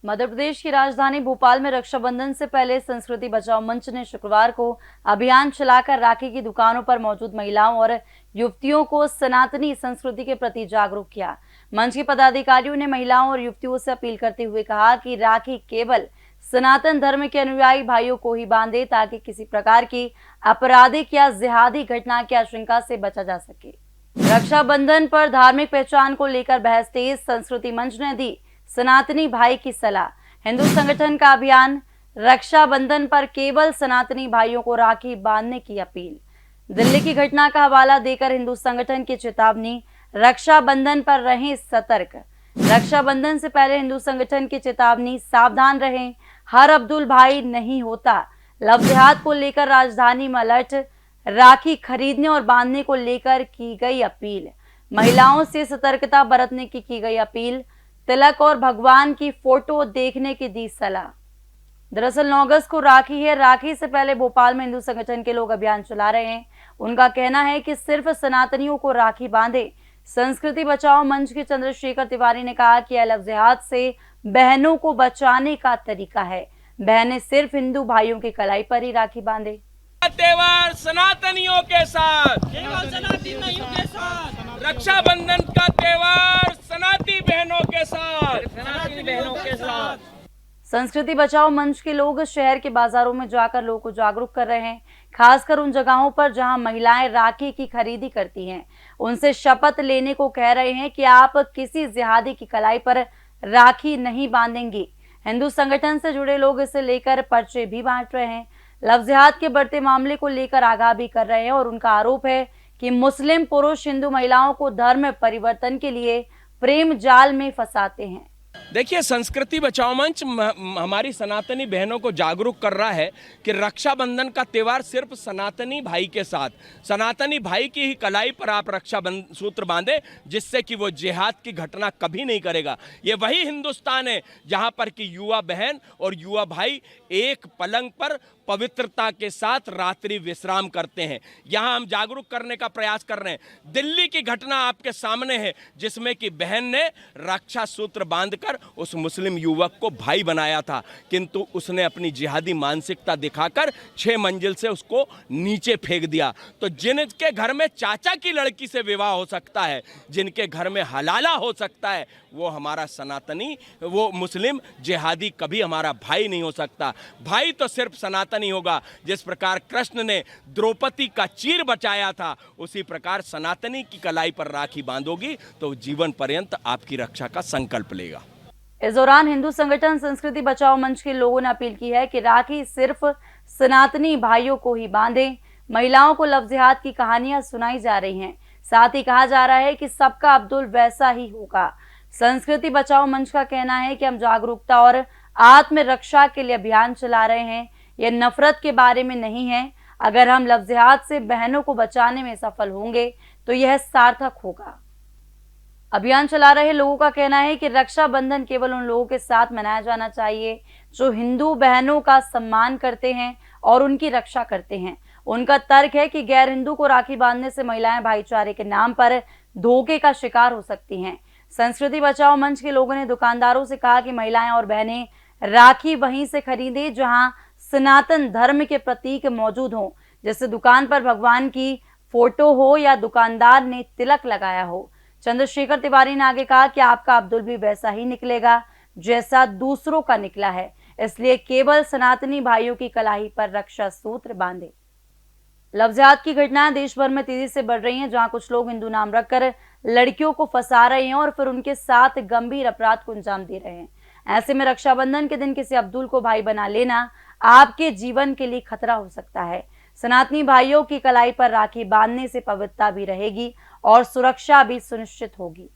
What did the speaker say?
मध्य प्रदेश की राजधानी भोपाल में रक्षाबंधन से पहले संस्कृति बचाओ मंच ने शुक्रवार को अभियान चलाकर राखी की दुकानों पर मौजूद महिलाओं और युवतियों को सनातनी संस्कृति के प्रति जागरूक किया। मंच के पदाधिकारियों ने महिलाओं और युवतियों से अपील करते हुए कहा कि राखी केवल सनातन धर्म के अनुयायी भाइयों को ही बांधे ताकि किसी प्रकार की आपराधिक या जिहादी घटना की आशंका से बचा जा सके। रक्षाबंधन पर धार्मिक पहचान को लेकर बहस तेज, संस्कृति मंच ने दी सनातनी भाई की सलाह। हिंदू संगठन का अभियान, रक्षाबंधन पर केवल सनातनी भाइयों को राखी बांधने की अपील। दिल्ली की घटना का हवाला देकर हिंदू संगठन की चेतावनी, रक्षाबंधन पर रहें सतर्क। रक्षाबंधन से पहले हिंदू संगठन की चेतावनी, सावधान रहें, हर अब्दुल भाई नहीं होता। लव जिहाद को लेकर राजधानी में अलर्ट, राखी खरीदने और बांधने को लेकर की गई अपील। महिलाओं से सतर्कता बरतने की गई अपील। तिलक और भगवान की फोटो देखने की दी सलाह। दरअसल 9 अगस्त को राखी है। राखी से पहले भोपाल में हिंदू संगठन के लोग अभियान चला रहे हैं। उनका कहना है कि सिर्फ सनातनियों को राखी बांधे। संस्कृति बचाओ मंच के चंद्रशेखर तिवारी ने कहा कि लव जिहाद से बहनों को बचाने का तरीका है। बहनें सिर्फ हिंदू भाइयों की कलाई पर ही राखी बांधे। त्योहार सनातनियों के साथ, केवल सनातनियों के साथ। रक्षाबंधन का त्योहार सनाती बहनों के साथ, सनातनी बहनों के साथ। संस्कृति बचाओ मंच के लोग शहर के बाजारों में जाकर लोगों को जागरूक कर रहे हैं, खासकर उन जगहों पर जहां महिलाएं राखी की खरीदी करती हैं। उनसे शपथ लेने को कह रहे हैं कि आप किसी जिहादी की कलाई पर राखी नहीं बांधेंगी। हिंदू संगठन से जुड़े लोग इसे लेकर पर्चे भी बांट रहे हैं। लव जिहाद के बढ़ते मामले को लेकर आगाह भी कर रहे हैं और उनका आरोप है कि मुस्लिम पुरुष हिंदू महिलाओं को धर्म परिवर्तन के लिए प्रेम जाल में फंसाते हैं। देखिए, संस्कृति बचाओ मंच हमारी सनातनी बहनों को जागरूक कर रहा है कि रक्षाबंधन का त्यौहार सिर्फ सनातनी भाई के साथ, सनातनी भाई की ही कलाई पर आप रक्षा सूत्र बांधे, जिससे कि वो जिहाद की घटना कभी नहीं करेगा। ये वही हिंदुस्तान है जहां पर कि युवा बहन और युवा भाई एक पलंग पर पवित्रता के साथ रात्रि विश्राम करते हैं। यहां हम जागरूक करने का प्रयास कर रहे हैं। दिल्ली की घटना आपके सामने है, जिसमें कि बहन ने रक्षा सूत्र बांधकर उस मुस्लिम युवक को भाई बनाया था, किंतु उसने अपनी जिहादी मानसिकता दिखाकर 6 मंजिल से उसको नीचे फेंक दिया। तो जिनके घर में चाचा की लड़की से विवाह हो सकता है, जिनके घर में हलाला हो सकता है, वो हमारा सनातनी, वो मुस्लिम जिहादी कभी हमारा भाई नहीं हो सकता। भाई तो सिर्फ सनातनी होगा। जिस प्रकार कृष्ण ने द्रौपदी का चीर बचाया था, उसी प्रकार सनातनी की कलाई पर राखी बांधोगी तो जीवन पर्यंत आपकी रक्षा का संकल्प लेगा। इस दौरान हिंदू संगठन संस्कृति बचाओ मंच के लोगों ने अपील की है कि राखी सिर्फ सनातनी भाइयों को ही बांधे। महिलाओं को लव जिहाद की कहानियां सुनाई जा रही हैं। साथ ही कहा जा रहा है कि सबका अब्दुल वैसा ही होगा। संस्कृति बचाओ मंच का कहना है कि हम जागरूकता और आत्मरक्षा के लिए अभियान चला रहे हैं। यह नफरत के बारे में नहीं है। अगर हम लव जिहाद से बहनों को बचाने में सफल होंगे तो यह सार्थक होगा। अभियान चला रहे लोगों का कहना है कि रक्षाबंधन केवल उन लोगों के साथ मनाया जाना चाहिए जो हिंदू बहनों का सम्मान करते हैं और उनकी रक्षा करते हैं। उनका तर्क है कि गैर हिंदू को राखी बांधने से महिलाएं भाईचारे के नाम पर धोखे का शिकार हो सकती हैं। संस्कृति बचाओ मंच के लोगों ने दुकानदारों से कहा कि महिलाएं और बहनें राखी वहीं से खरीदें जहां सनातन धर्म के प्रतीक मौजूद हों, जैसे दुकान पर भगवान की फोटो हो या दुकानदार ने तिलक लगाया हो। चंद्रशेखर तिवारी ने आगे कहा कि आपका अब्दुल भी वैसा ही निकलेगा जैसा दूसरों का निकला है, इसलिए केवल सनातनी भाइयों की कलाई पर रक्षा सूत्र बांधे। लव जिहाद की घटनाएं देश भर में तेजी से बढ़ रही हैं, जहां कुछ लोग हिंदू नाम रखकर लड़कियों को फंसा रहे हैं और फिर उनके साथ गंभीर अपराध को अंजाम दे रहे हैं। ऐसे में रक्षाबंधन के दिन किसी अब्दुल को भाई बना लेना आपके जीवन के लिए खतरा हो सकता है। सनातनी भाइयों की कलाई पर राखी बांधने से पवित्रता भी रहेगी और सुरक्षा भी सुनिश्चित होगी।